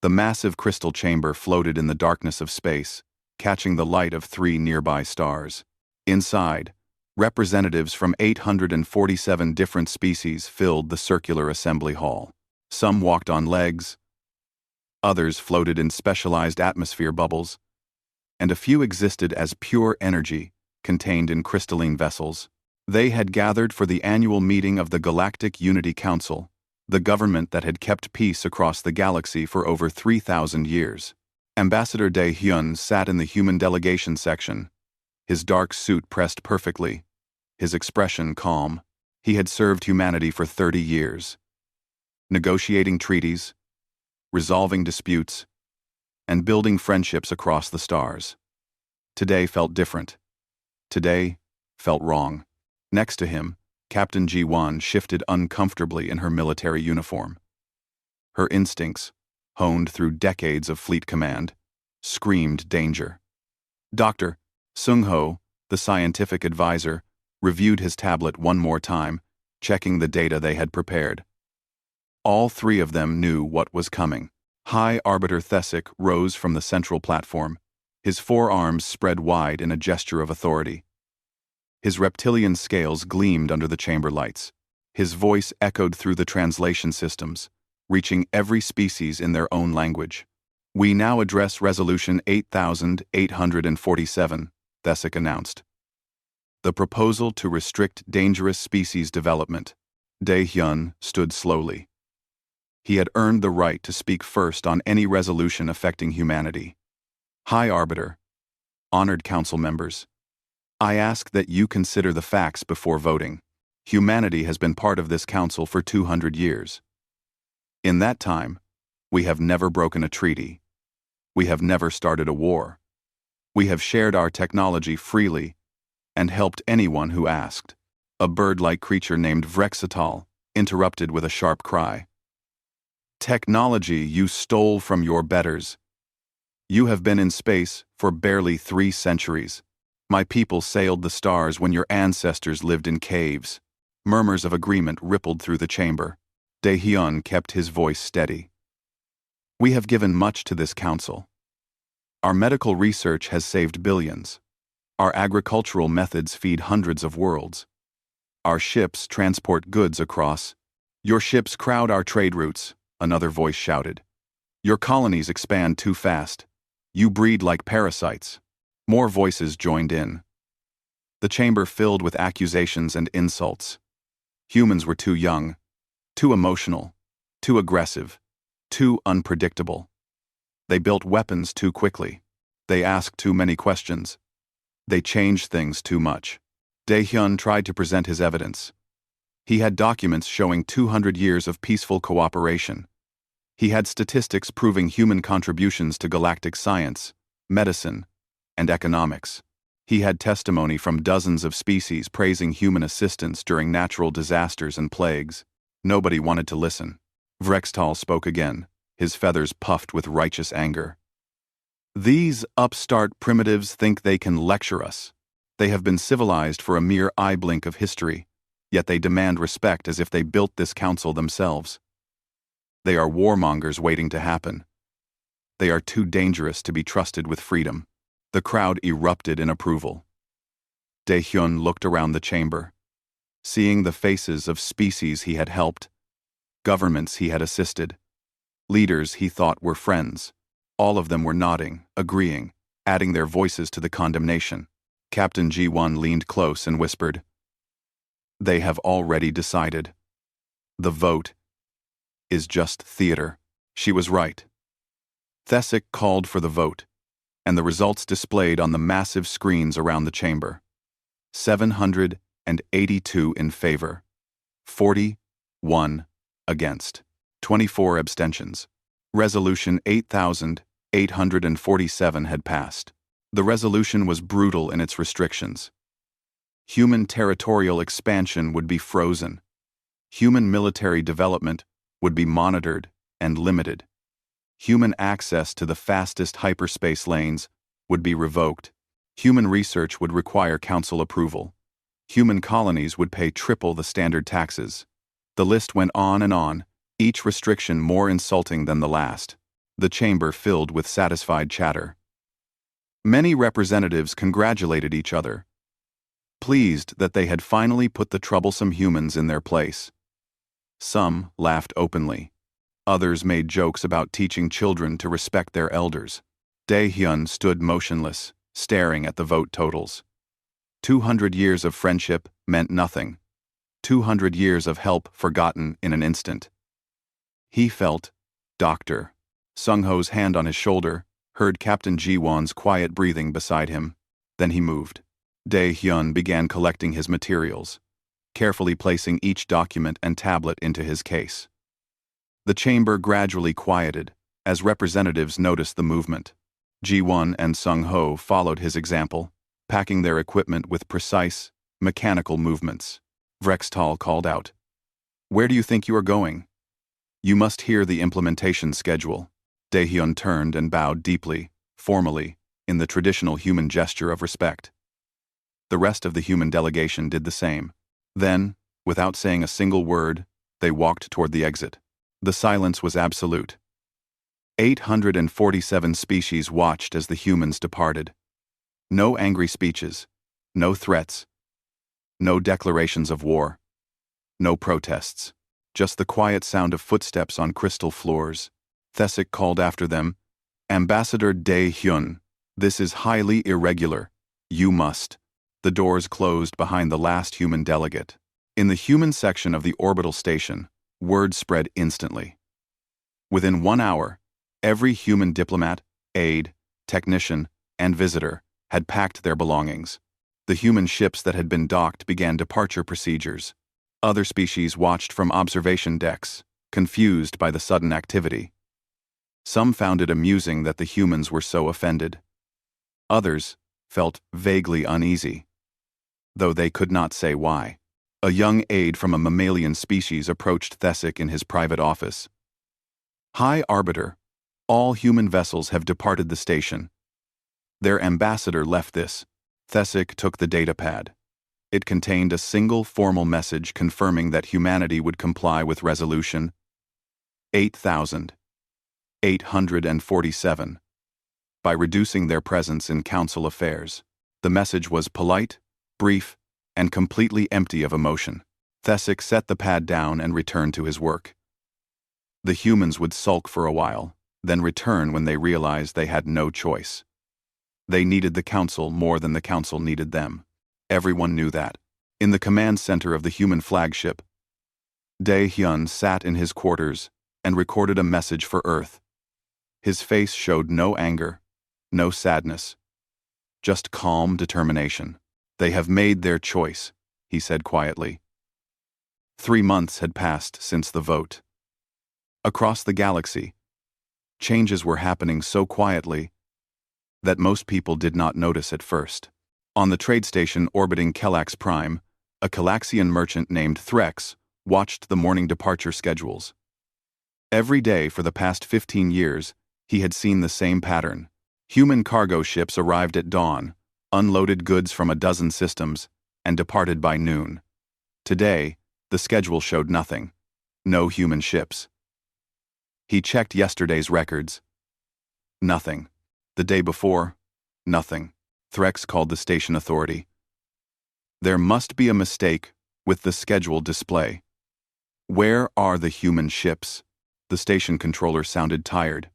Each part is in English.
The massive crystal chamber floated in the darkness of space, catching the light of 3 nearby stars. Inside, representatives from 847 different species filled the circular assembly hall. Some walked on legs, others floated in specialized atmosphere bubbles, and a few existed as pure energy contained in crystalline vessels. They had gathered for the annual meeting of the Galactic Unity Council, the government that had kept peace across the galaxy for over 3,000 years. Ambassador Dae-hyun sat in the human delegation section, his dark suit pressed perfectly, his expression calm. He had served humanity for 30 years, negotiating treaties, resolving disputes, and building friendships across the stars. Today felt different. Today felt wrong. Next to him, Captain Ji-won shifted uncomfortably in her military uniform. Her instincts, honed through decades of fleet command, screamed danger. Dr. Sung-ho, the scientific advisor, reviewed his tablet one more time, checking the data they had prepared. All 3 of them knew what was coming. High Arbiter Thesic rose from the central platform, his 4 arms spread wide in a gesture of authority. His reptilian scales gleamed under the chamber lights. His voice echoed through the translation systems, reaching every species in their own language. "We now address Resolution 8847, Thesic announced. The proposal to restrict dangerous species development. Dae-hyun stood slowly. He had earned the right to speak first on any resolution affecting humanity. High Arbiter, honored council members, I ask that you consider the facts before voting. Humanity has been part of this council for 200 years. In that time, we have never broken a treaty. We have never started a war. We have shared our technology freely and helped anyone who asked." A bird-like creature named Vrexatal interrupted with a sharp cry. "Technology you stole from your betters. You have been in space for barely 3 centuries. My people sailed the stars when your ancestors lived in caves." Murmurs of agreement rippled through the chamber. Dae-hyun kept his voice steady. "We have given much to this council. Our medical research has saved billions. Our agricultural methods feed hundreds of worlds. Our ships transport goods across. Your ships crowd our trade routes," another voice shouted. "Your colonies expand too fast. You breed like parasites." More voices joined in. The chamber filled with accusations and insults. Humans were too young, too emotional, too aggressive, too unpredictable. They built weapons too quickly. They asked too many questions. They changed things too much. Dae-hyun tried to present his evidence. He had documents showing 200 years of peaceful cooperation. He had statistics proving human contributions to galactic science, medicine, and economics. He had testimony from dozens of species praising human assistance during natural disasters and plagues. Nobody wanted to listen. Vrextal spoke again, his feathers puffed with righteous anger. "These upstart primitives think they can lecture us. They have been civilized for a mere eye blink of history, yet they demand respect as if they built this council themselves. They are warmongers waiting to happen. They are too dangerous to be trusted with freedom." The crowd erupted in approval. Dae-hyun looked around the chamber, seeing the faces of species he had helped, governments he had assisted, leaders he thought were friends. All of them were nodding, agreeing, adding their voices to the condemnation. Captain Ji-won leaned close and whispered, "They have already decided. The vote is just theater." She was right. Thesic called for the vote, and the results displayed on the massive screens around the chamber. 782 in favor, 41 against, 24 abstentions. Resolution 8847 had passed. The resolution was brutal in its restrictions. Human territorial expansion would be frozen. Human military development would be monitored and limited. Human access to the fastest hyperspace lanes would be revoked. Human research would require council approval. Human colonies would pay triple the standard taxes. The list went on and on, each restriction more insulting than the last. the chamber filled with satisfied chatter. Many representatives congratulated each other, pleased that they had finally put the troublesome humans in their place. Some laughed openly. Others made jokes about teaching children to respect their elders. Dae-hyun stood motionless, staring at the vote totals. 200 years of friendship meant nothing. 200 years of help forgotten in an instant. He felt Dr. Sung-ho's hand on his shoulder, heard Captain Ji-won's quiet breathing beside him. Then he moved. Dae-hyun began collecting his materials, carefully placing each document and tablet into his case. The chamber gradually quieted as representatives noticed the movement. Ji-won and Sung-ho followed his example, packing their equipment with precise, mechanical movements. Vrextal called out, "Where do you think you are going?" "You must hear the implementation schedule." Dae-hyun turned and bowed deeply, formally, in the traditional human gesture of respect. The rest of the human delegation did the same. Then, without saying a single word, they walked toward the exit. The silence was absolute. 847 species watched as the humans departed. No angry speeches, no threats, no declarations of war, no protests, just the quiet sound of footsteps on crystal floors. Thesic called after them, "Ambassador Dae-hyun, this is highly irregular. You must." The doors closed behind the last human delegate. In the human section of the orbital station, word spread instantly. Within 1 hour, every human diplomat, aide, technician, and visitor had packed their belongings. The human ships that had been docked began departure procedures. Other species watched from observation decks, confused by the sudden activity. Some found it amusing that the humans were so offended. Others felt vaguely uneasy, though they could not say why. A young aide from a mammalian species approached Thesic in his private office. "High Arbiter, all human vessels have departed the station. Their ambassador left this." Thesic took the datapad. It contained a single formal message confirming that humanity would comply with Resolution 8847 by reducing their presence in council affairs. The message was polite, brief, and completely empty of emotion. Thesic set the pad down and returned to his work. The humans would sulk for a while, then return when they realized they had no choice. They needed the council more than the council needed them. Everyone knew that. In the command center of the human flagship, Dae-hyun sat in his quarters and recorded a message for Earth. His face showed no anger, no sadness, just calm determination. "They have made their choice," he said quietly. 3 months had passed since the vote. Across the galaxy, changes were happening so quietly that most people did not notice at first. On the trade station orbiting Kelax Prime, a Calaxian merchant named Threx watched the morning departure schedules. Every day for the past 15 years, he had seen the same pattern. Human cargo ships arrived at dawn, unloaded goods from a dozen systems, and departed by noon. Today, the schedule showed nothing. No human ships. He checked yesterday's records. Nothing. The day before, nothing. Threx called the station authority. "There must be a mistake with the schedule display. Where are the human ships?" The station controller sounded tired.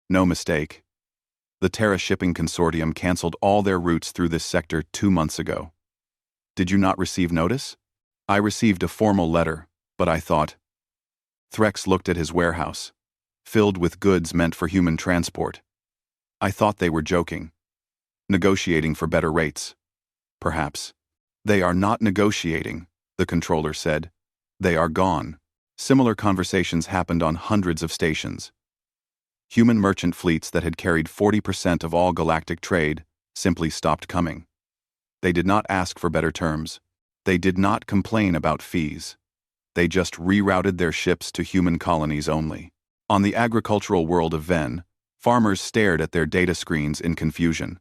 "No mistake. The Terra Shipping Consortium canceled all their routes through this sector 2 months ago. Did you not receive notice?" "I received a formal letter, but I thought..." Threx looked at his warehouse, filled with goods meant for human transport. "I thought they were joking. Negotiating for better rates. Perhaps." "They are not negotiating," the controller said. "They are gone." Similar conversations happened on hundreds of stations. Human merchant fleets that had carried 40% of all galactic trade simply stopped coming. They did not ask for better terms. They did not complain about fees. They just rerouted their ships to human colonies only. On the agricultural world of Ven, farmers stared at their data screens in confusion.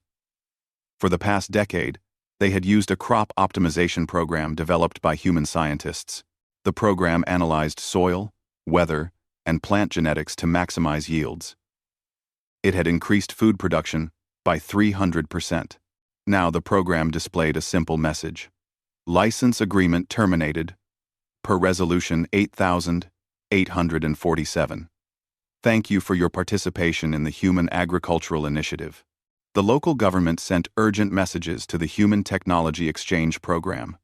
For the past decade, they had used a crop optimization program developed by human scientists. The program analyzed soil, weather, and plant genetics to maximize yields. It had increased food production by 300%. Now the program displayed a simple message. License agreement terminated, per Resolution 8847. Thank you for your participation in the Human Agricultural Initiative. The local government sent urgent messages to the Human Technology Exchange Program.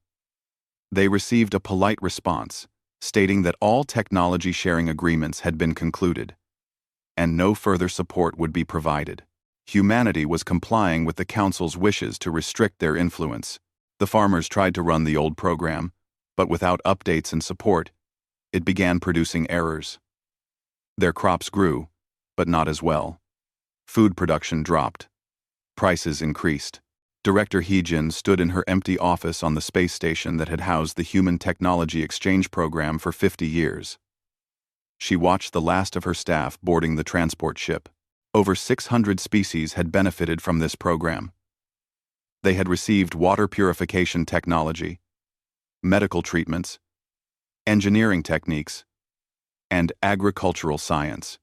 They received a polite response, stating that all technology sharing agreements had been concluded, and no further support would be provided. Humanity was complying with the Council's wishes to restrict their influence. The farmers tried to run the old program, but without updates and support, it began producing errors. Their crops grew, but not as well. Food production dropped. Prices increased. Director Heejin stood in her empty office on the space station that had housed the Human Technology Exchange Program for 50 years. She watched the last of her staff boarding the transport ship. Over 600 species had benefited from this program. They had received water purification technology, medical treatments, engineering techniques, and agricultural science,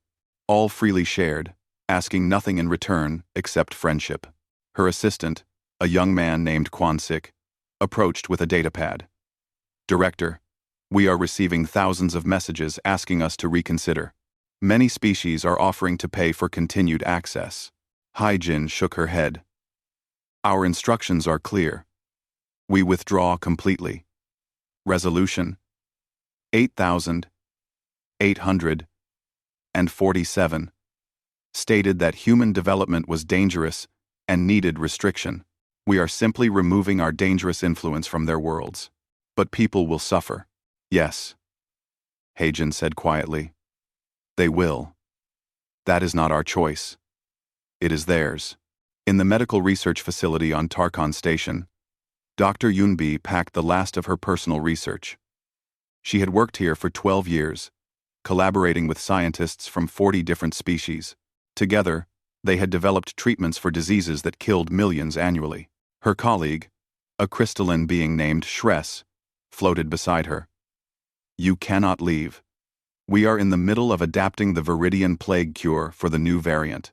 all freely shared, asking nothing in return except friendship. Her assistant, a young man named Kwansik, approached with a datapad. Director, we are receiving thousands of messages asking us to reconsider. Many species are offering to pay for continued access. Haijin shook her head. Our instructions are clear. We withdraw completely. Resolution 8847 stated that human development was dangerous and needed restriction. We are simply removing our dangerous influence from their worlds. But people will suffer. Yes, Heijin said quietly. They will. That is not our choice. It is theirs. In the medical research facility on Tarkon Station, Dr. Yunbi packed the last of her personal research. She had worked here for 12 years, collaborating with scientists from 40 different species. Together, they had developed treatments for diseases that killed millions annually. Her colleague, a crystalline being named Shress, floated beside her. You cannot leave. We are in the middle of adapting the Viridian plague cure for the new variant.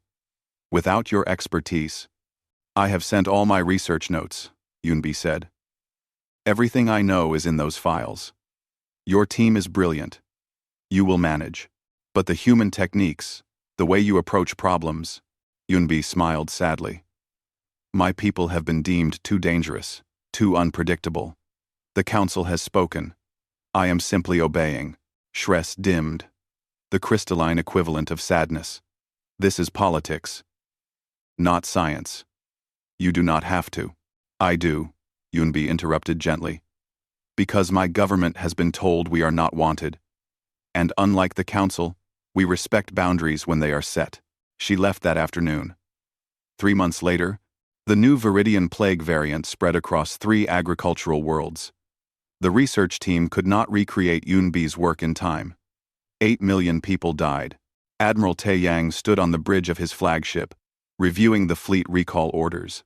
Without your expertise, I have sent all my research notes, Yunbi said. Everything I know is in those files. Your team is brilliant. You will manage. But the human techniques, the way you approach problems, Yunbi smiled sadly. My people have been deemed too dangerous, too unpredictable. The council has spoken. I am simply obeying. Shress dimmed. The crystalline equivalent of sadness. This is politics. Not science. You do not have to. I do, Yunbi interrupted gently. Because my government has been told we are not wanted. And unlike the council, we respect boundaries when they are set. She left that afternoon. 3 months later, the new Viridian plague variant spread across 3 agricultural worlds. The research team could not recreate Yunbi's work in time. 8 million people died. Admiral Taeyang stood on the bridge of his flagship, reviewing the fleet recall orders.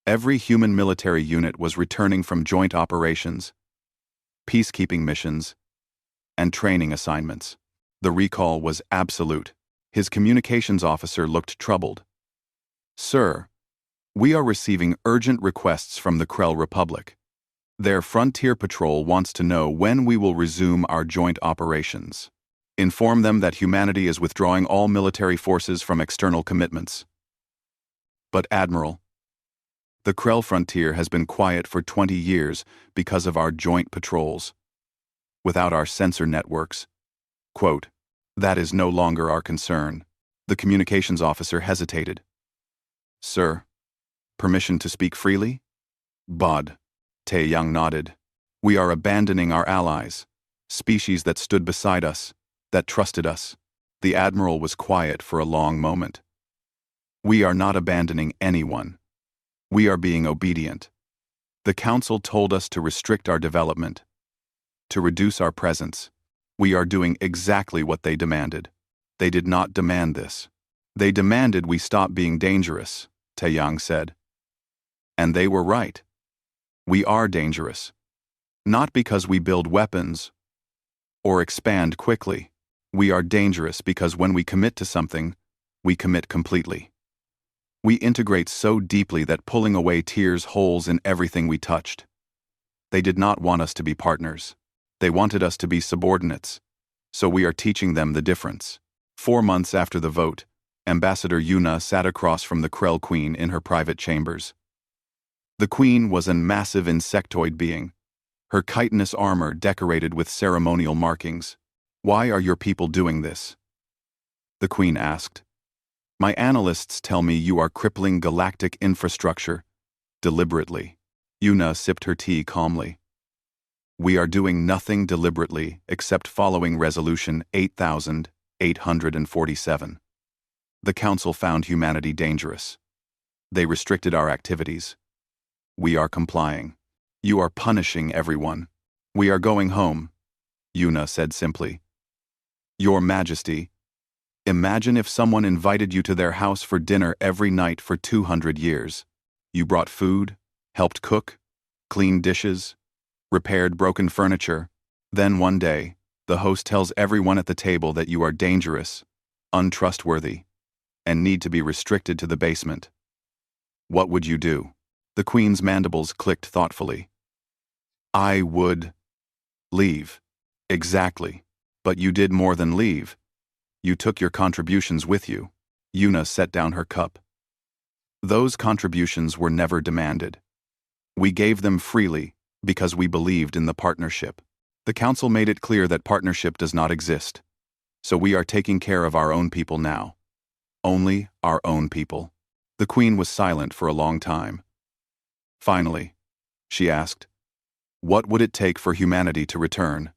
Every human military unit was returning from joint operations, peacekeeping missions, and training assignments. The recall was absolute. His communications officer looked troubled. Sir, we are receiving urgent requests from the Krell Republic. Their frontier patrol wants to know when we will resume our joint operations. Inform them that humanity is withdrawing all military forces from external commitments. But Admiral, the Krell frontier has been quiet for 20 years because of our joint patrols. Without our sensor networks, quote, that is no longer our concern. The communications officer hesitated. Sir, permission to speak freely? Bod. Taeyang nodded. We are abandoning our allies, species that stood beside us, that trusted us. The Admiral was quiet for a long moment. We are not abandoning anyone. We are being obedient. The Council told us to restrict our development, to reduce our presence. We are doing exactly what they demanded. They did not demand this. They demanded we stop being dangerous, Taeyang said. And they were right. We are dangerous. Not because we build weapons or expand quickly. We are dangerous because when we commit to something, We commit completely. We integrate so deeply that pulling away tears holes in everything we touched. They did not want us to be partners. They wanted us to be subordinates. So we are teaching them the difference. 4 months after the vote, Ambassador Yuna sat across from the Krell Queen in her private chambers. The Queen was a massive insectoid being, her chitinous armor decorated with ceremonial markings. "Why are your people doing this?" the Queen asked. "My analysts tell me you are crippling galactic infrastructure." Deliberately. Yuna sipped her tea calmly. "We are doing nothing deliberately except following Resolution 8847. The Council found humanity dangerous. They restricted our activities. We are complying. You are punishing everyone. We are going home," Yuna said simply. "Your Majesty, imagine if someone invited you to their house for dinner every night for 200 years. You brought food, helped cook, cleaned dishes, repaired broken furniture. Then one day, the host tells everyone at the table that you are dangerous, untrustworthy, and need to be restricted to the basement. What would you do?" The Queen's mandibles clicked thoughtfully. "I would leave." "Exactly. But you did more than leave. You took your contributions with you." Yuna set down her cup. "Those contributions were never demanded. We gave them freely because we believed in the partnership. The Council made it clear that partnership does not exist. So we are taking care of our own people now. Only our own people." The Queen was silent for a long time. Finally, she asked, "What would it take for humanity to return?"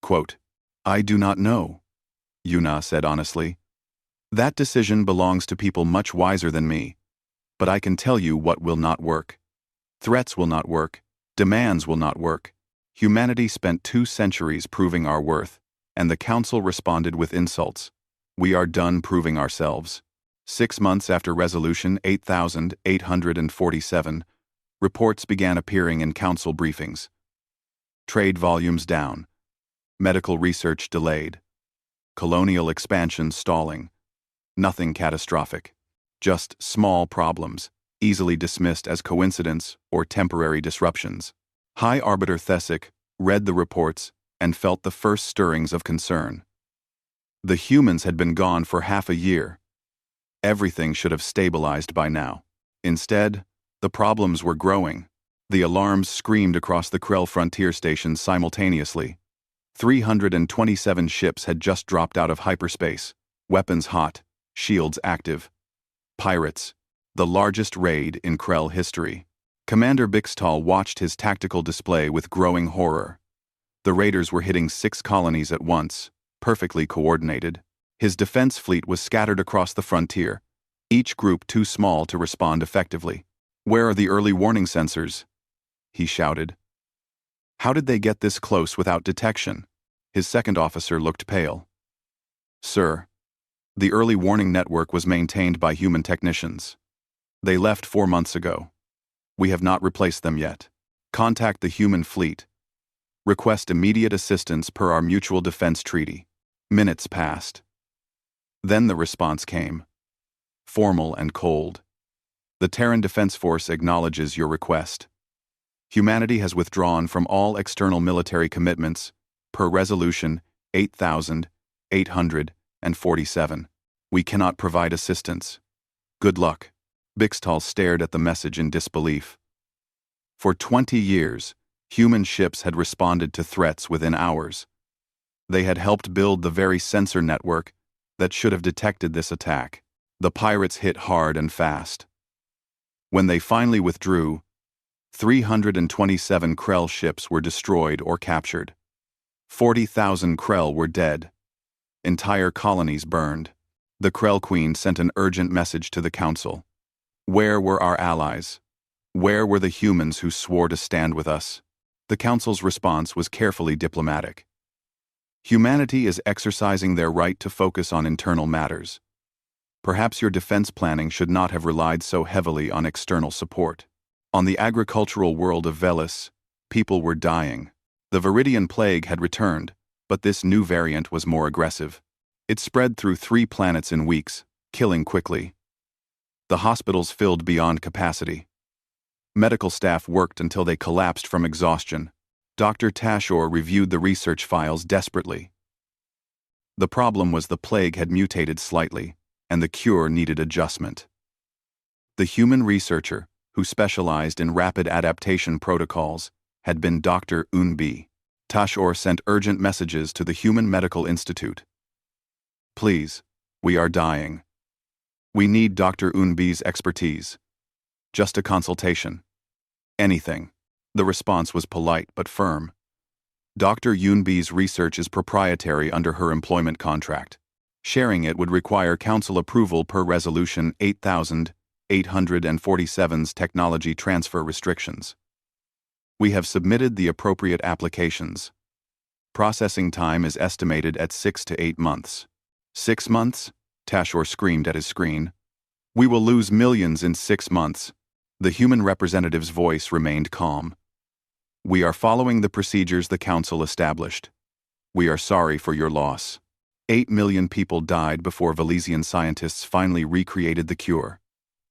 Quote, "I do not know," Yuna said honestly. "That decision belongs to people much wiser than me. But I can tell you what will not work. Threats will not work. Demands will not work. Humanity spent 2 centuries proving our worth, and the Council responded with insults. We are done proving ourselves." 6 months after Resolution 8847, reports began appearing in Council briefings. Trade volumes down. Medical research delayed. Colonial expansion stalling. Nothing catastrophic. Just small problems, easily dismissed as coincidence or temporary disruptions. High Arbiter Thesic read the reports and felt the first stirrings of concern. The humans had been gone for half a year. Everything should have stabilized by now. Instead, the problems were growing. The alarms screamed across the Krell frontier stations simultaneously. 327 ships had just dropped out of hyperspace, weapons hot, shields active. Pirates, the largest raid in Krell history. Commander Bixtal watched his tactical display with growing horror. The raiders were hitting 6 colonies at once, perfectly coordinated. His defense fleet was scattered across the frontier, each group too small to respond effectively. "Where are the early warning sensors?" he shouted. "How did they get this close without detection?" His second officer looked pale. "Sir, the early warning network was maintained by human technicians. They left 4 months ago. We have not replaced them yet. Contact the human fleet. Request immediate assistance per our mutual defense treaty." Minutes passed. Then the response came. Formal and cold. "The Terran Defense Force acknowledges your request. Humanity has withdrawn from all external military commitments per Resolution 8847. We cannot provide assistance. Good luck." Bixtal stared at the message in disbelief. For 20 years, human ships had responded to threats within hours. They had helped build the very sensor network that should have detected this attack. The pirates hit hard and fast. When they finally withdrew, 327 Krell ships were destroyed or captured. 40,000 Krell were dead. Entire colonies burned. The Krell Queen sent an urgent message to the Council. Where were our allies? Where were the humans who swore to stand with us? The Council's response was carefully diplomatic. Humanity is exercising their right to focus on internal matters. Perhaps your defense planning should not have relied so heavily on external support. On the agricultural world of Velis, people were dying. The Viridian plague had returned, but this new variant was more aggressive. It spread through 3 planets in weeks, killing quickly. The hospitals filled beyond capacity. Medical staff worked until they collapsed from exhaustion. Dr. Tashor reviewed the research files desperately. The problem was the plague had mutated slightly, and the cure needed adjustment. The human researcher, who specialized in rapid adaptation protocols, had been Dr. Unbi. Tashor sent urgent messages to the Human Medical Institute. Please, we are dying. We need Dr. Unbi's expertise. Just a consultation. Anything. The response was polite but firm. Dr. Unbi's research is proprietary under her employment contract. Sharing it would require council approval per Resolution 8847's technology transfer restrictions. We have submitted the appropriate applications. Processing time is estimated at 6 to 8 months. 6 months? Tashor screamed at his screen. We will lose millions in 6 months. The human representative's voice remained calm. We are following the procedures the council established. We are sorry for your loss. 8 million people died before Valesian scientists finally recreated the cure.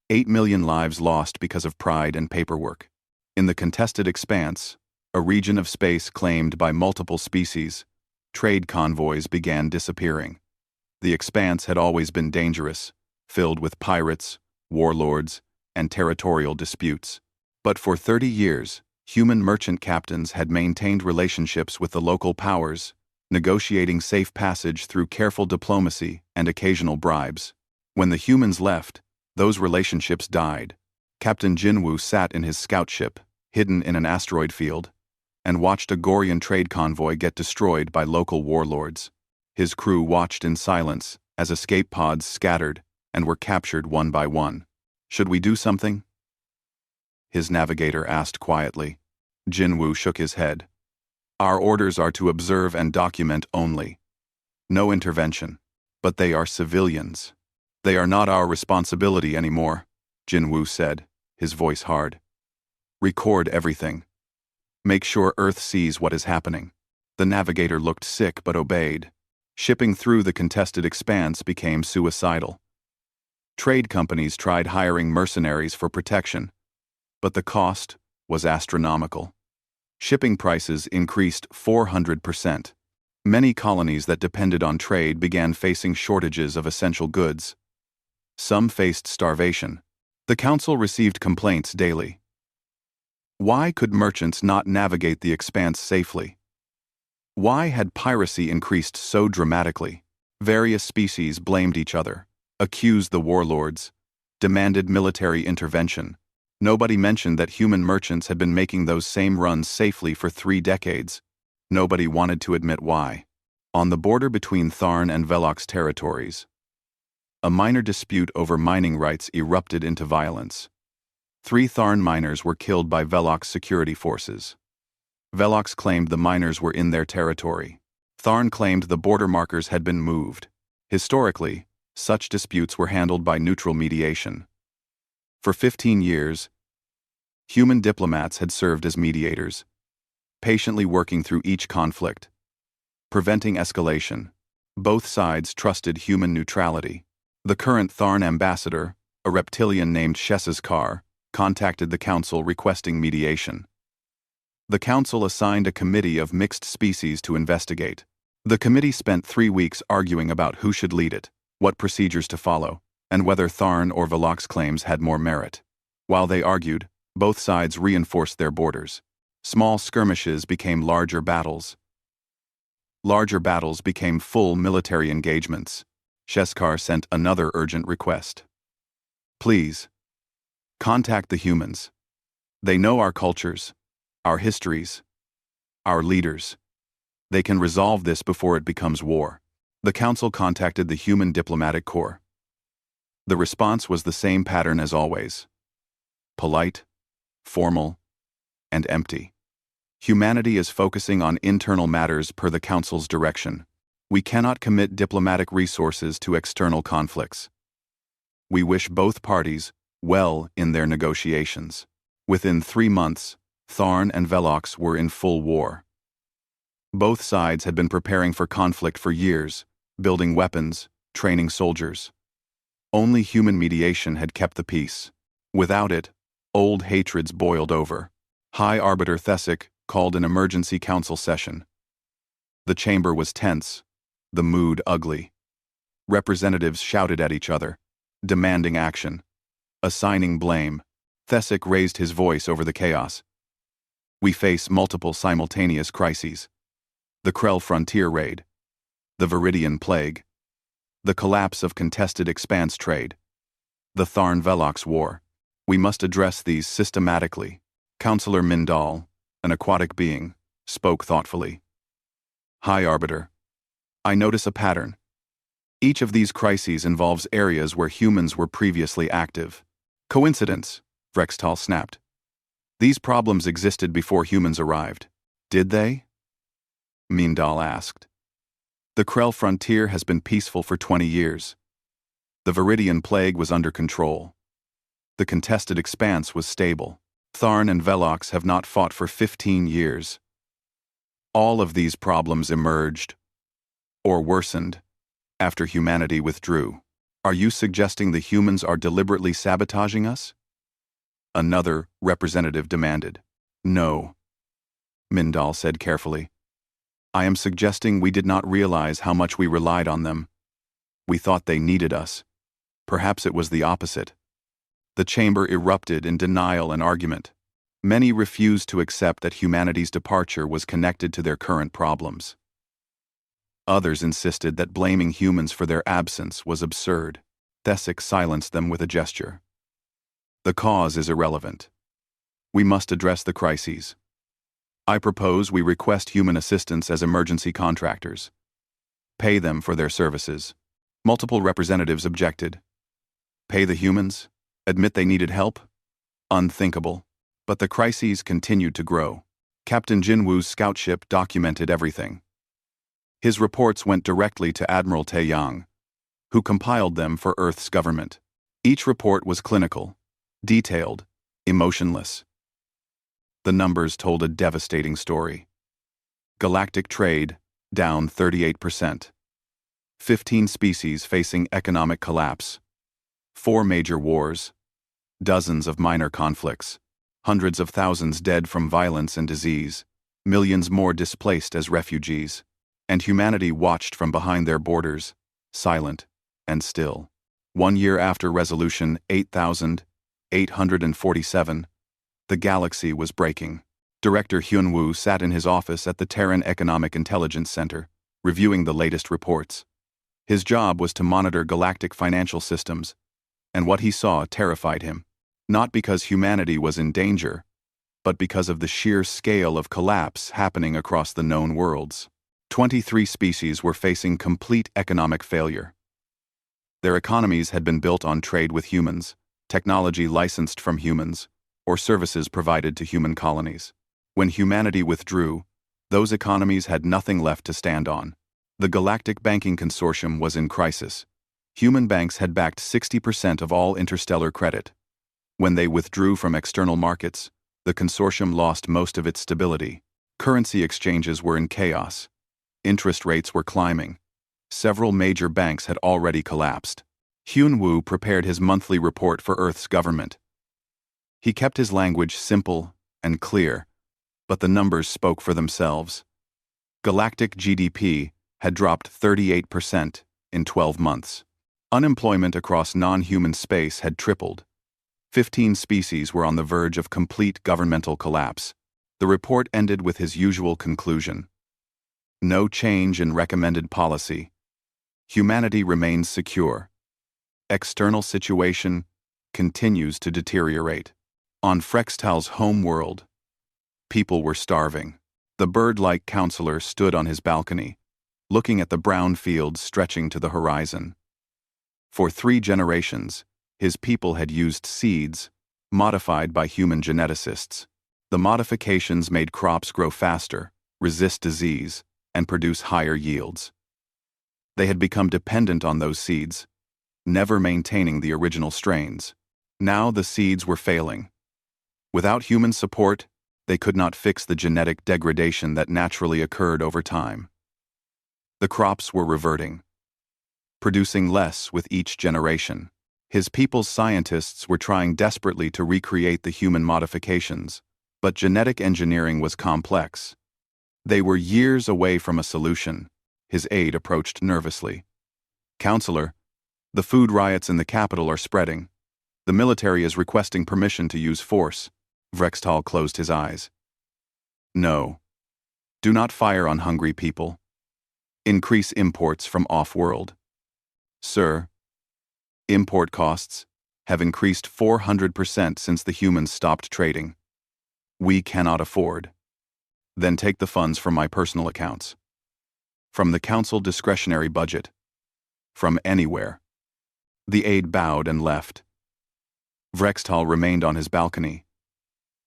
8 million lives lost because of pride and paperwork. In the contested expanse, a region of space claimed by multiple species, trade convoys began disappearing. The expanse had always been dangerous, filled with pirates, warlords, and territorial disputes. But for 30 years, human merchant captains had maintained relationships with the local powers, negotiating safe passage through careful diplomacy and occasional bribes. When the humans left, those relationships died. Captain Jinwoo sat in his scout ship, hidden in an asteroid field, and watched a Gorian trade convoy get destroyed by local warlords. His crew watched in silence as escape pods scattered and were captured one by one. Should we do something? His navigator asked quietly. Jinwoo shook his head. Our orders are to observe and document only. No intervention. But they are civilians. They are not our responsibility anymore, Jinwoo said, his voice hard. Record everything. Make sure Earth sees what is happening. The navigator looked sick but obeyed. Shipping through the contested expanse became suicidal. Trade companies tried hiring mercenaries for protection, but the cost was astronomical. Shipping prices increased 400%. Many colonies that depended on trade began facing shortages of essential goods. Some faced starvation. The council received complaints daily. Why could merchants not navigate the expanse safely? Why had piracy increased so dramatically? Various species blamed each other, accused the warlords, demanded military intervention. Nobody mentioned that human merchants had been making those same runs safely for 3 decades. Nobody wanted to admit why. On the border between Tharn and Velox territories, a minor dispute over mining rights erupted into violence. 3 Tharn miners were killed by Velox security forces. Velox claimed the miners were in their territory. Tharn claimed the border markers had been moved. Historically, such disputes were handled by neutral mediation. For 15 years, human diplomats had served as mediators, patiently working through each conflict, preventing escalation. Both sides trusted human neutrality. The current Tharn ambassador, a reptilian named Shesazkar, contacted the council requesting mediation. The council assigned a committee of mixed species to investigate. The committee spent 3 weeks arguing about who should lead it, what procedures to follow, and whether Tharn or Velox claims had more merit. While they argued, both sides reinforced their borders. Small skirmishes became larger battles. Larger battles became full military engagements. Sheskar sent another urgent request. Please, contact the humans. They know our cultures, our histories, our leaders. They can resolve this before it becomes war. The council contacted the Human Diplomatic Corps. The response was the same pattern as always. Polite, formal, and empty. Humanity is focusing on internal matters per the council's direction. We cannot commit diplomatic resources to external conflicts. We wish both parties well in their negotiations. Within 3 months, Tharn and Velox were in full war. Both sides had been preparing for conflict for years, building weapons, training soldiers. Only human mediation had kept the peace. Without it, old hatreds boiled over. High Arbiter Thesic called an emergency council session. The chamber was tense, the mood ugly. Representatives shouted at each other, demanding action, assigning blame. Thesic raised his voice over the chaos. We face multiple simultaneous crises. The Krell frontier raid, the Viridian plague, the collapse of contested expanse trade, the Tharn-Velox war. We must address these systematically. Counselor Mindal, an aquatic being, spoke thoughtfully. High Arbiter, I notice a pattern. Each of these crises involves areas where humans were previously active. Coincidence, Vrextal snapped. These problems existed before humans arrived. Did they? Mindal asked. The Krell frontier has been peaceful for 20 years. The Viridian plague was under control. The contested expanse was stable. Tharn and Velox have not fought for 15 years. All of these problems emerged, or worsened, after humanity withdrew. Are you suggesting the humans are deliberately sabotaging us? Another representative demanded. No, Mindal said carefully. I am suggesting we did not realize how much we relied on them. We thought they needed us. Perhaps it was the opposite. The chamber erupted in denial and argument. Many refused to accept that humanity's departure was connected to their current problems. Others insisted that blaming humans for their absence was absurd. Thesic silenced them with a gesture. The cause is irrelevant. We must address the crises. I propose we request human assistance as emergency contractors. Pay them for their services. Multiple representatives objected. Pay the humans? Admit they needed help? Unthinkable. But the crises continued to grow. Captain Jinwoo's scout ship documented everything. His reports went directly to Admiral Taeyang, who compiled them for Earth's government. Each report was clinical, detailed, emotionless. The numbers told a devastating story. Galactic trade, down 38%. 15 species facing economic collapse. 4 major wars. Dozens of minor conflicts. Hundreds of thousands dead from violence and disease. Millions more displaced as refugees. And humanity watched from behind their borders, silent and still. 1 year after Resolution 8847, the galaxy was breaking. Director Hyun-woo sat in his office at the Terran Economic Intelligence Center, reviewing the latest reports. His job was to monitor galactic financial systems, and what he saw terrified him, not because humanity was in danger, but because of the sheer scale of collapse happening across the known worlds. 23 species were facing complete economic failure. Their economies had been built on trade with humans, technology licensed from humans, or services provided to human colonies. When humanity withdrew, those economies had nothing left to stand on. The Galactic Banking Consortium was in crisis. Human banks had backed 60% of all interstellar credit. When they withdrew from external markets, the consortium lost most of its stability. Currency exchanges were in chaos. Interest rates were climbing. Several major banks had already collapsed. Hyun-woo prepared his monthly report for Earth's government. He kept his language simple and clear, but the numbers spoke for themselves. Galactic GDP had dropped 38% in 12 months. Unemployment across non-human space had tripled. 15 species were on the verge of complete governmental collapse. The report ended with his usual conclusion. No change in recommended policy. Humanity remains secure. External situation continues to deteriorate. On Frextal's home world, people were starving. The bird-like counselor stood on his balcony, looking at the brown fields stretching to the horizon. For 3 generations, his people had used seeds, modified by human geneticists. The modifications made crops grow faster, resist disease, and produce higher yields. They had become dependent on those seeds, never maintaining the original strains. Now the seeds were failing. Without human support, they could not fix the genetic degradation that naturally occurred over time. The crops were reverting, producing less with each generation. His people's scientists were trying desperately to recreate the human modifications, but genetic engineering was complex. They were years away from a solution. His aide approached nervously. "Counselor, the food riots in the capital are spreading. The military is requesting permission to use force." Vrextal closed his eyes. "No. Do not fire on hungry people. Increase imports from off-world." "Sir, import costs have increased 400% since the humans stopped trading. We cannot afford." "Then take the funds from my personal accounts." "From the council discretionary budget." "From anywhere." The aide bowed and left. Vrextal remained on his balcony,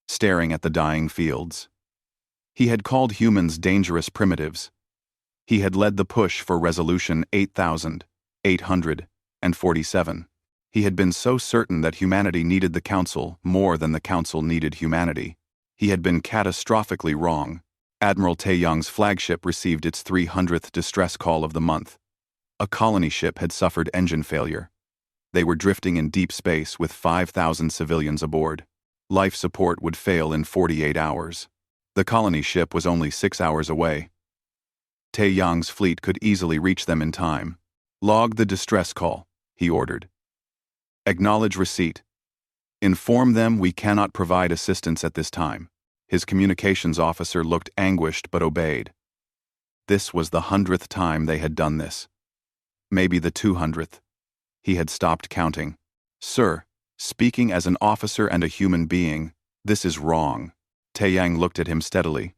staring at the dying fields. He had called humans dangerous primitives. He had led the push for Resolution 8847. He had been so certain that humanity needed the Council more than the Council needed humanity. He had been catastrophically wrong. Admiral Taeyang's flagship received its 300th distress call of the month. A colony ship had suffered engine failure. They were drifting in deep space with 5,000 civilians aboard. Life support would fail in 48 hours. The colony ship was only 6 hours away. Taeyang's fleet could easily reach them in time. "Log the distress call," he ordered. "Acknowledge receipt. Inform them we cannot provide assistance at this time." His communications officer looked anguished but obeyed. This was the 100th time they had done this. Maybe the 200th. He had stopped counting. "Sir, speaking as an officer and a human being, this is wrong." Taeyang looked at him steadily.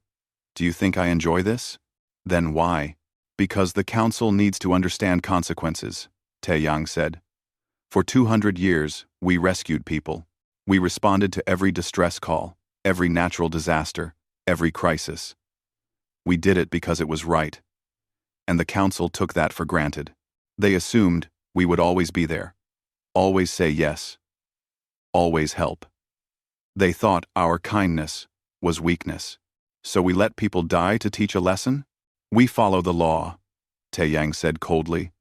"Do you think I enjoy this?" "Then why?" "Because the Council needs to understand consequences," Taeyang said. "For 200 years, we rescued people. We responded to every distress call, every natural disaster, every crisis. We did it because it was right. And the Council took that for granted. They assumed we would always be there, always say yes, always help. They thought our kindness was weakness. So we let people die to teach a lesson? We follow the law," Taeyang said coldly.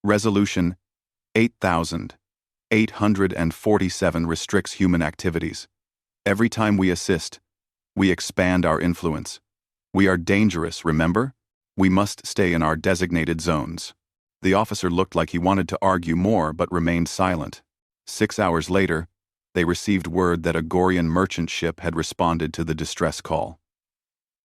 "Resolution 8847 restricts human activities. Every time we assist, we expand our influence. We are dangerous, remember? We must stay in our designated zones." The officer looked like he wanted to argue more but remained silent. 6 hours later, they received word that a Gorian merchant ship had responded to the distress call.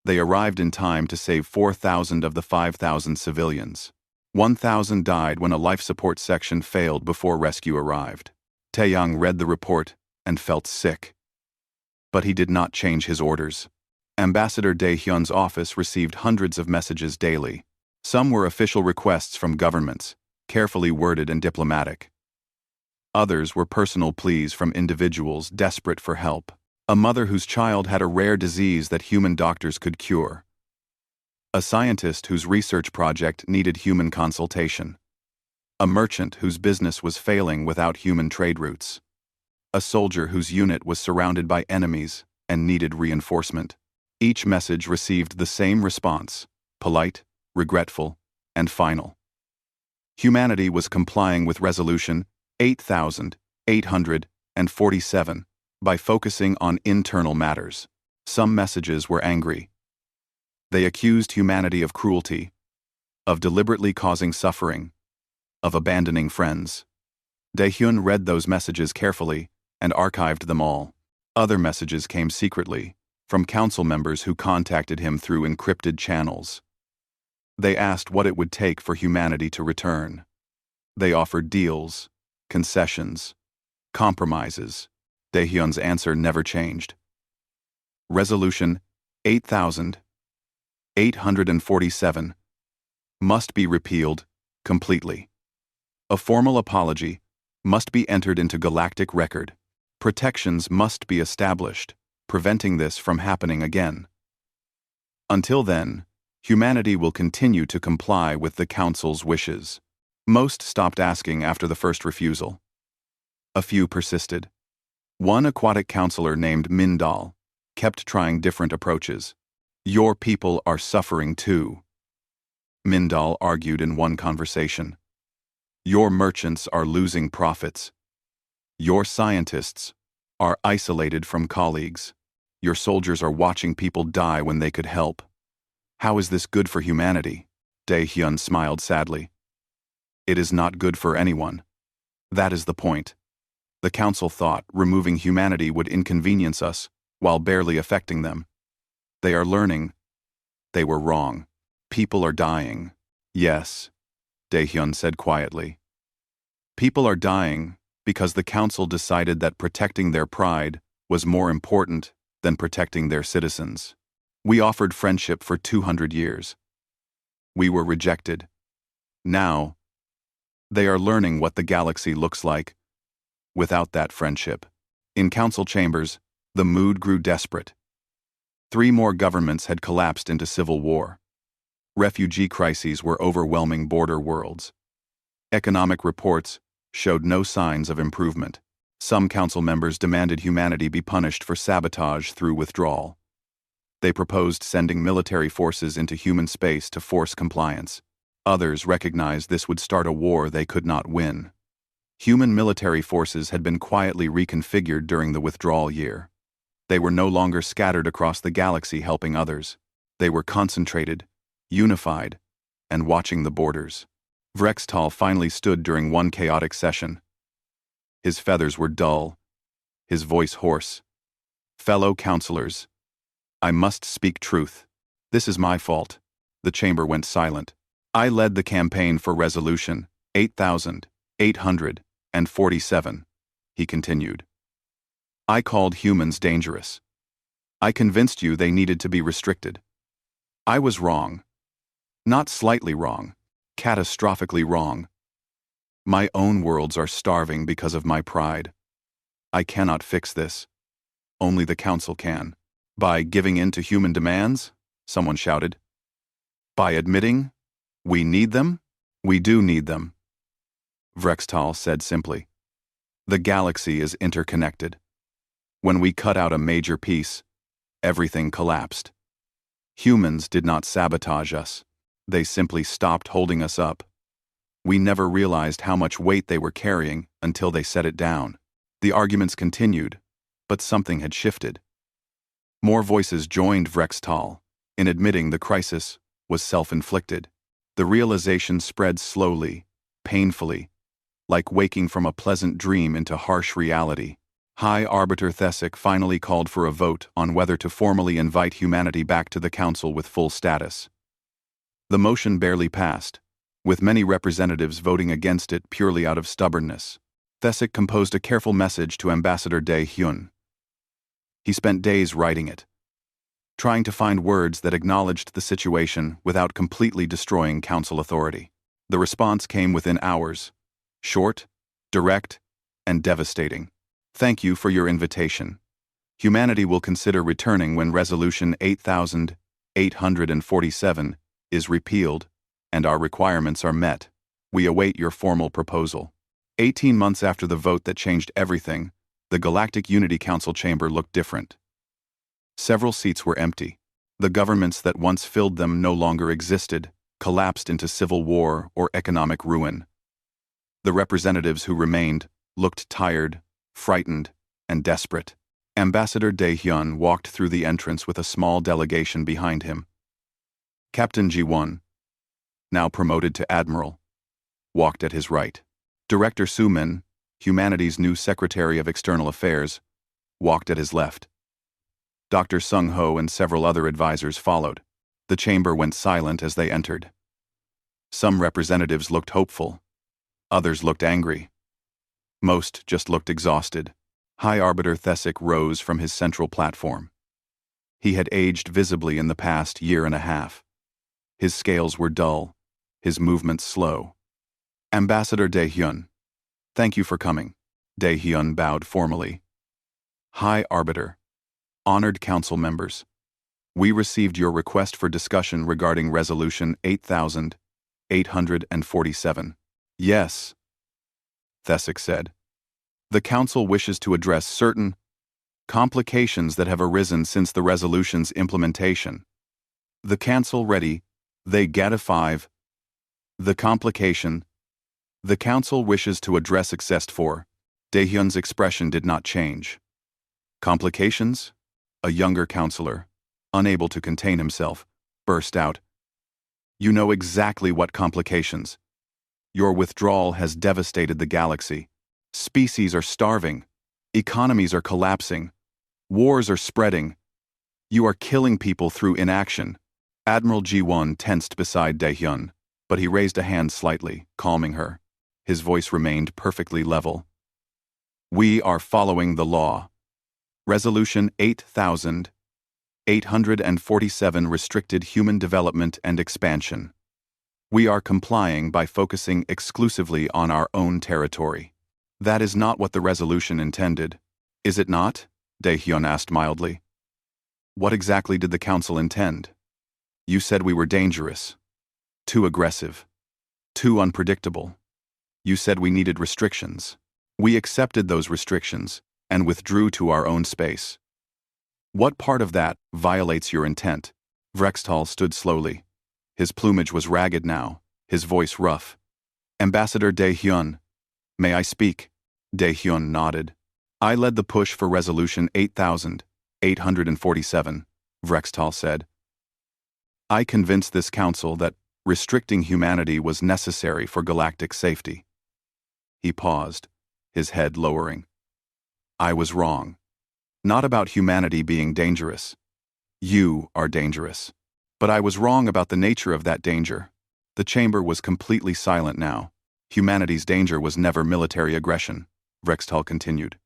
They arrived in time to save 4,000 of the 5,000 civilians. 1,000 died when a life support section failed before rescue arrived. Taeyang read the report and felt sick. But he did not change his orders. Ambassador Daehyun's office received hundreds of messages daily. Some were official requests from governments, carefully worded and diplomatic. Others were personal pleas from individuals desperate for help. A mother whose child had a rare disease that human doctors could cure. A scientist whose research project needed human consultation. A merchant whose business was failing without human trade routes. A soldier whose unit was surrounded by enemies and needed reinforcement. Each message received the same response: polite, regretful, and final. Humanity was complying with Resolution 8847 by focusing on internal matters. Some messages were angry. They accused humanity of cruelty, of deliberately causing suffering, of abandoning friends. Daehyun read those messages carefully and archived them all. Other messages came secretly, from council members who contacted him through encrypted channels. They asked what it would take for humanity to return. They offered deals, concessions, compromises. Daehyun's answer never changed. Resolution 8847 must be repealed completely. A formal apology must be entered into galactic record. Protections must be established, preventing this from happening again. Until then, humanity will continue to comply with the Council's wishes. Most stopped asking after the first refusal. A few persisted. One aquatic counselor named Mindal kept trying different approaches. "Your people are suffering too," Mindal argued in one conversation. "Your merchants are losing profits. Your scientists are isolated from colleagues. Your soldiers are watching people die when they could help. How is this good for humanity? Dae-hyun smiled sadly. It is not good for anyone. That is the point. The council thought removing humanity would inconvenience us, while barely affecting them. They are learning. They were wrong. People are dying. Yes, Dae-hyun said quietly. People are dying because the council decided that protecting their pride was more important than protecting their citizens. We offered friendship for 200 years. We were rejected. Now, they are learning what the galaxy looks like without that friendship. In council chambers, the mood grew desperate. 3 more governments had collapsed into civil war. Refugee crises were overwhelming border worlds. Economic reports showed no signs of improvement. Some council members demanded humanity be punished for sabotage through withdrawal. They proposed sending military forces into human space to force compliance. Others recognized this would start a war they could not win. Human military forces had been quietly reconfigured during the withdrawal year. They were no longer scattered across the galaxy helping others. They were concentrated, unified, and watching the borders. Vrextal finally stood during one chaotic session. His feathers were dull, his voice hoarse. Fellow counselors, I must speak truth. This is my fault. The chamber went silent. I led the campaign for Resolution 8847, he continued. I called humans dangerous. I convinced you they needed to be restricted. I was wrong. Not slightly wrong, catastrophically wrong. My own worlds are starving because of my pride. I cannot fix this. Only the council can. By giving in to human demands? Someone shouted. By admitting we need them? We do need them. Vrextal said simply. The galaxy is interconnected. When we cut out a major piece, everything collapsed. Humans did not sabotage us. They simply stopped holding us up. We never realized how much weight they were carrying until they set it down. The arguments continued, but something had shifted. More voices joined Vrextal in admitting the crisis was self-inflicted. The realization spread slowly, painfully, like waking from a pleasant dream into harsh reality. High Arbiter Thesic finally called for a vote on whether to formally invite humanity back to the council with full status. The motion barely passed, with many representatives voting against it purely out of stubbornness. Thesic composed a careful message to Ambassador Dae-hyun. He spent days writing it, trying to find words that acknowledged the situation without completely destroying council authority. The response came within hours, short, direct, and devastating. Thank you for your invitation. Humanity will consider returning when Resolution 8847 is repealed and our requirements are met. We await your formal proposal. 18 months after the vote that changed everything, the Galactic Unity Council chamber looked different. Several seats were empty. The governments that once filled them no longer existed, collapsed into civil war or economic ruin. The representatives who remained looked tired, frightened, and desperate. Ambassador Dae-hyun walked through the entrance with a small delegation behind him. Captain Ji-won, now promoted to Admiral, walked at his right. Director Soo-min, humanity's new Secretary of External Affairs, walked at his left. Dr. Sung-ho and several other advisors followed. The chamber went silent as they entered. Some representatives looked hopeful. Others looked angry. Most just looked exhausted. High Arbiter Thesic rose from his central platform. He had aged visibly in the past year and a half. His scales were dull, his movements slow. Ambassador Dae-hyun, thank you for coming. Dae-hyun bowed formally. High Arbiter, honored council members, we received your request for discussion regarding Resolution 8847. Yes, Thesic said. The council wishes to address certain complications that have arisen since the resolution's implementation. The council ready, they GATA 5. The complication. The council wishes to address accessed for Daehyun's expression did not change. Complications? A younger counselor, unable to contain himself, burst out. You know exactly what complications. Your withdrawal has devastated the galaxy. Species are starving. Economies are collapsing. Wars are spreading. You are killing people through inaction. Admiral Ji-won tensed beside Daehyun, but he raised a hand slightly, calming her. His voice remained perfectly level. We are following the law. Resolution 8847 restricted human development and expansion. We are complying by focusing exclusively on our own territory. That is not what the resolution intended. Is it not? Daehyun asked mildly. What exactly did the council intend? You said we were dangerous, too aggressive, too unpredictable. You said we needed restrictions. We accepted those restrictions and withdrew to our own space. What part of that violates your intent? Vrextal stood slowly. His plumage was ragged now, his voice rough. Ambassador Daehyun, may I speak? Daehyun nodded. I led the push for Resolution 8847, Vrextal said. I convinced this council that restricting humanity was necessary for galactic safety. He paused, his head lowering. I was wrong. Not about humanity being dangerous. You are dangerous. But I was wrong about the nature of that danger. The chamber was completely silent now. Humanity's danger was never military aggression, Vrextal continued.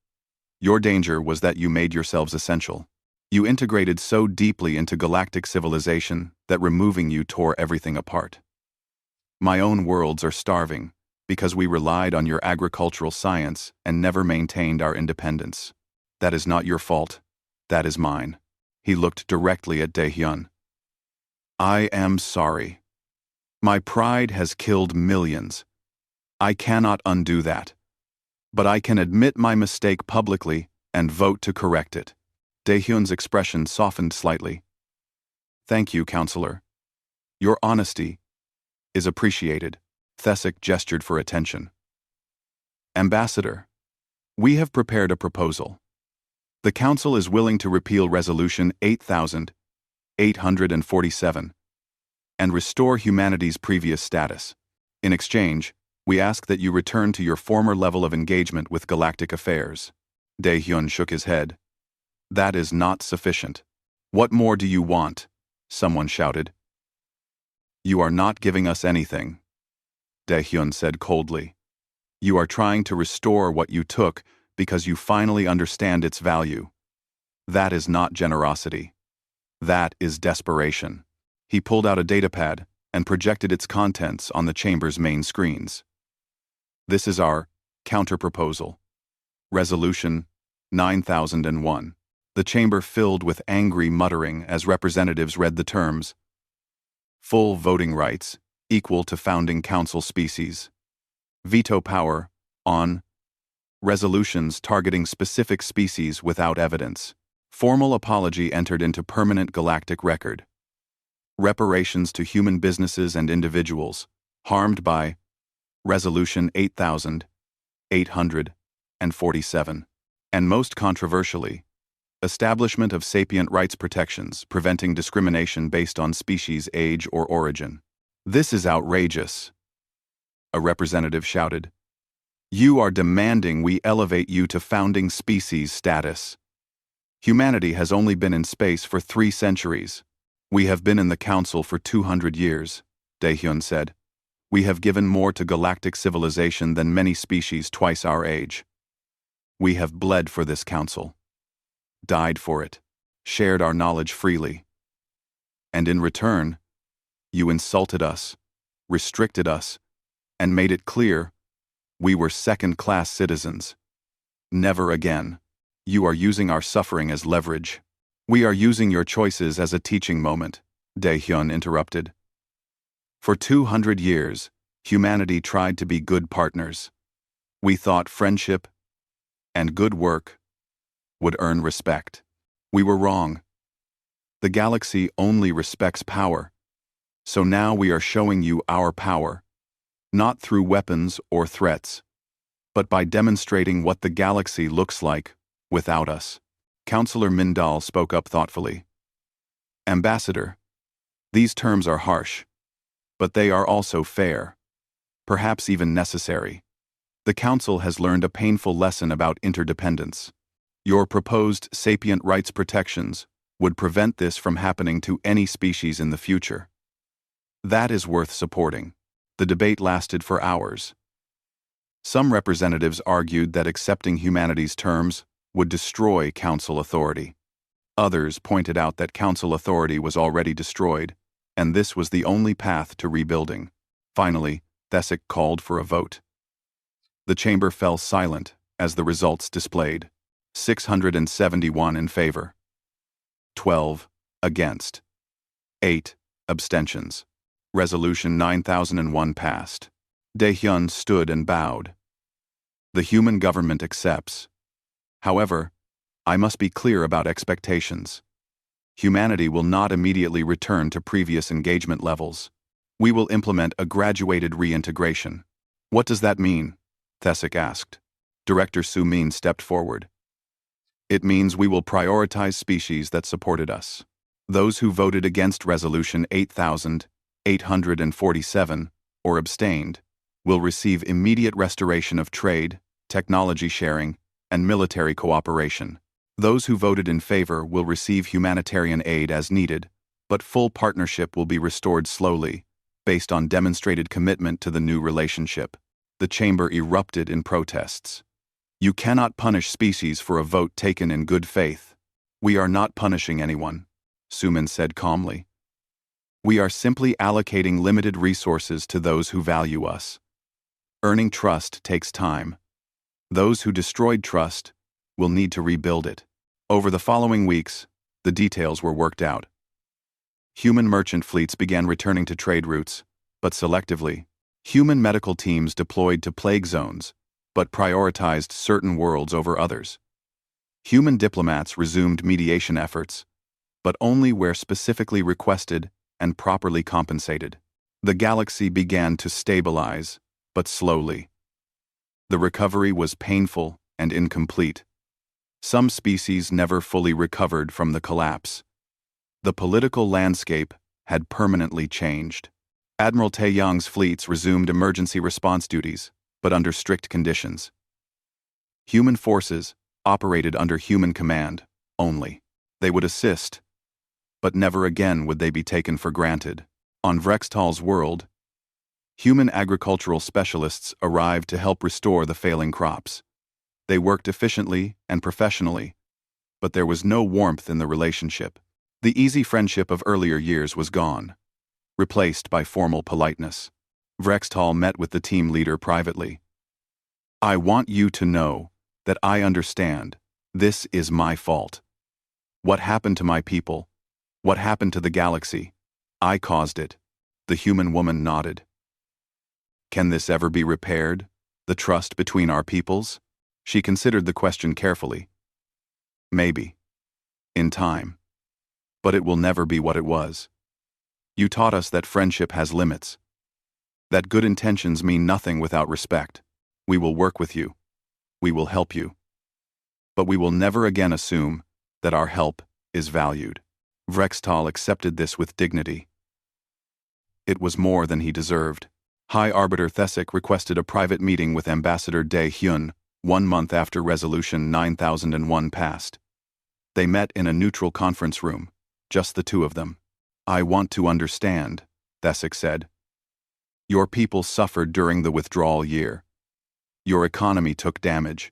Your danger was that you made yourselves essential. You integrated so deeply into galactic civilization that removing you tore everything apart. My own worlds are starving because we relied on your agricultural science and never maintained our independence. That is not your fault. That is mine. He looked directly at Daehyun. I am sorry. My pride has killed millions. I cannot undo that. But I can admit my mistake publicly and vote to correct it. Daehyun's expression softened slightly. Thank you, counselor. Your honesty is appreciated. Thesic gestured for attention. Ambassador, we have prepared a proposal. The Council is willing to repeal Resolution 8847 and restore humanity's previous status. In exchange, we ask that you return to your former level of engagement with galactic affairs. Daehyun shook his head. That is not sufficient. What more do you want? Someone shouted. You are not giving us anything, Daehyun said coldly. You are trying to restore what you took because you finally understand its value. That is not generosity. That is desperation. He pulled out a datapad and projected its contents on the chamber's main screens. This is our counter-proposal. Resolution 9001. The chamber filled with angry muttering as representatives read the terms. Full voting rights, equal to founding council species. Veto power, on resolutions targeting specific species without evidence. Formal apology entered into permanent galactic record. Reparations to human businesses and individuals harmed by Resolution 8847. And most controversially, establishment of sapient rights protections preventing discrimination based on species, age, or origin. This is outrageous, a representative shouted. You are demanding we elevate you to founding species status. Humanity has only been in space for 3 centuries. We have been in the Council for 200 years, Daehyun said. We have given more to galactic civilization than many species twice our age. We have bled for this Council, died for it, shared our knowledge freely. And in return, you insulted us, restricted us, and made it clear we were second-class citizens. Never again. You are using our suffering as leverage. We are using your choices as a teaching moment, Daehyun interrupted. For 200 years, humanity tried to be good partners. We thought friendship and good work would earn respect. We were wrong. The galaxy only respects power. So now we are showing you our power, not through weapons or threats, but by demonstrating what the galaxy looks like without us. Counselor Mindal spoke up thoughtfully. Ambassador, these terms are harsh, but they are also fair, perhaps even necessary. The Council has learned a painful lesson about interdependence. Your proposed sapient rights protections would prevent this from happening to any species in the future. That is worth supporting. The debate lasted for hours. Some representatives argued that accepting humanity's terms would destroy Council authority. Others pointed out that Council authority was already destroyed, and this was the only path to rebuilding. Finally, Thesic called for a vote. The chamber fell silent as the results displayed. 671 in favor. 12 against. 8 abstentions. Resolution 9001 passed. Daehyun stood and bowed. The human government accepts. However, I must be clear about expectations. Humanity will not immediately return to previous engagement levels. We will implement a graduated reintegration. What does that mean? Thesic asked. Director Sumin stepped forward. It means we will prioritize species that supported us. Those who voted against Resolution 8847 or abstained will receive immediate restoration of trade, technology sharing, and military cooperation. Those who voted in favor will receive humanitarian aid as needed, but full partnership will be restored slowly, based on demonstrated commitment to the new relationship. The chamber erupted in protests. You cannot punish species for a vote taken in good faith. We are not punishing anyone, Sumin said calmly. We are simply allocating limited resources to those who value us. Earning trust takes time. Those who destroyed trust will need to rebuild it. Over the following weeks, the details were worked out. Human merchant fleets began returning to trade routes, but selectively. Human medical teams deployed to plague zones, but prioritized certain worlds over others. Human diplomats resumed mediation efforts, but only where specifically requested and properly compensated. The galaxy began to stabilize, but slowly. The recovery was painful and incomplete. Some species never fully recovered from the collapse. The political landscape had permanently changed. Admiral Taeyang's fleets resumed emergency response duties, but under strict conditions. Human forces operated under human command only. They would assist, but never again would they be taken for granted. On Vrextal's world, human agricultural specialists arrived to help restore the failing crops. They worked efficiently and professionally, but there was no warmth in the relationship. The easy friendship of earlier years was gone, replaced by formal politeness. Vrextal met with the team leader privately. I want you to know that I understand. This is my fault. What happened to my people? What happened to the galaxy? I caused it. The human woman nodded. Can this ever be repaired? The trust between our peoples? She considered the question carefully. Maybe. In time. But it will never be what it was. You taught us that friendship has limits. That good intentions mean nothing without respect. We will work with you. We will help you. But we will never again assume that our help is valued. Vrextal accepted this with dignity. It was more than he deserved. High Arbiter Thesic requested a private meeting with Ambassador Daehyun 1 month after Resolution 9001 passed. They met in a neutral conference room, just the two of them. I want to understand, Thesic said. Your people suffered during the withdrawal year. Your economy took damage.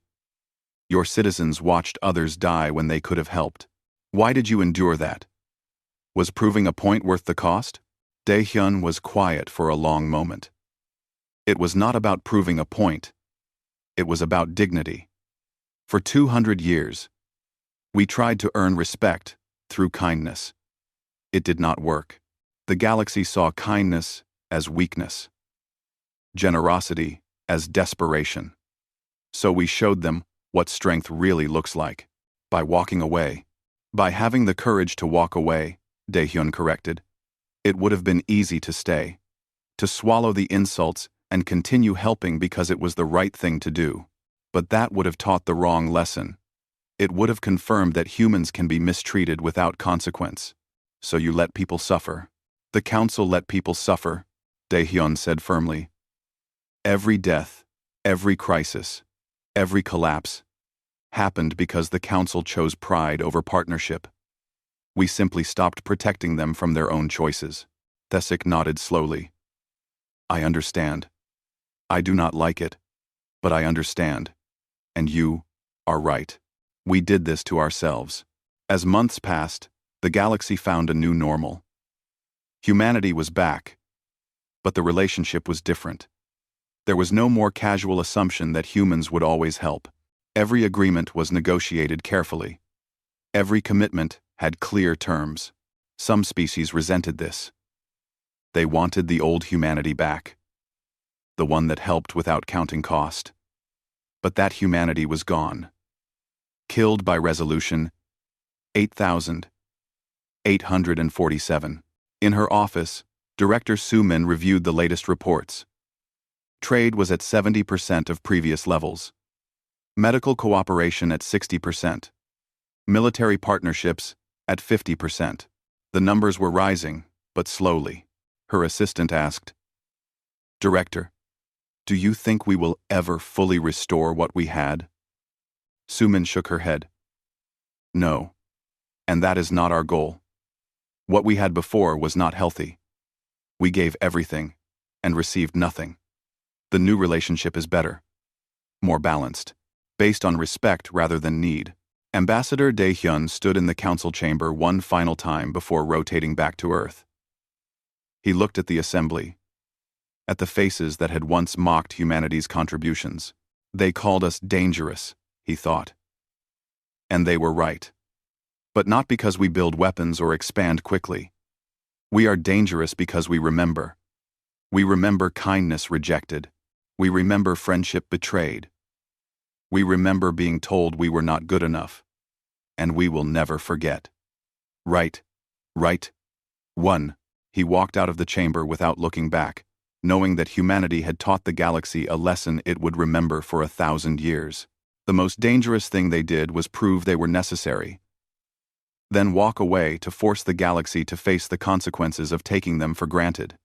Your citizens watched others die when they could have helped. Why did you endure that? Was proving a point worth the cost? Daehyun was quiet for a long moment. It was not about proving a point. It was about dignity. For 200 years, we tried to earn respect through kindness. It did not work. The galaxy saw kindness as weakness, generosity as desperation. So we showed them what strength really looks like. By walking away. By having the courage to walk away, Daehyun corrected. It would have been easy to stay. To swallow the insults and continue helping because it was the right thing to do. But that would have taught the wrong lesson. It would have confirmed that humans can be mistreated without consequence. So you let people suffer. The council let people suffer, Daehyun said firmly. Every death, every crisis, every collapse happened because the council chose pride over partnership. We simply stopped protecting them from their own choices. Thesik nodded slowly. I understand. I do not like it, but I understand. And you are right. We did this to ourselves. As months passed, the galaxy found a new normal. Humanity was back, but the relationship was different. There was no more casual assumption that humans would always help. Every agreement was negotiated carefully. Every commitment had clear terms. Some species resented this. They wanted the old humanity back, the one that helped without counting cost. But that humanity was gone. Killed by Resolution 8847. In her office, Director Sumin reviewed the latest reports. Trade was at 70% of previous levels. Medical cooperation at 60%. Military partnerships at 50%. The numbers were rising, but slowly. Her assistant asked, Director, do you think we will ever fully restore what we had? Sumin shook her head. No. And that is not our goal. What we had before was not healthy. We gave everything and received nothing. The new relationship is better, more balanced, based on respect rather than need. Ambassador Daehyun stood in the council chamber one final time before rotating back to Earth. He looked at the assembly, at the faces that had once mocked humanity's contributions. They called us dangerous, he thought. And they were right. But not because we build weapons or expand quickly. We are dangerous because we remember. We remember kindness rejected. We remember friendship betrayed. We remember being told we were not good enough. And we will never forget. Right. 1. He walked out of the chamber without looking back, knowing that humanity had taught the galaxy a lesson it would remember for 1,000 years. The most dangerous thing they did was prove they were necessary. Then walk away to force the galaxy to face the consequences of taking them for granted.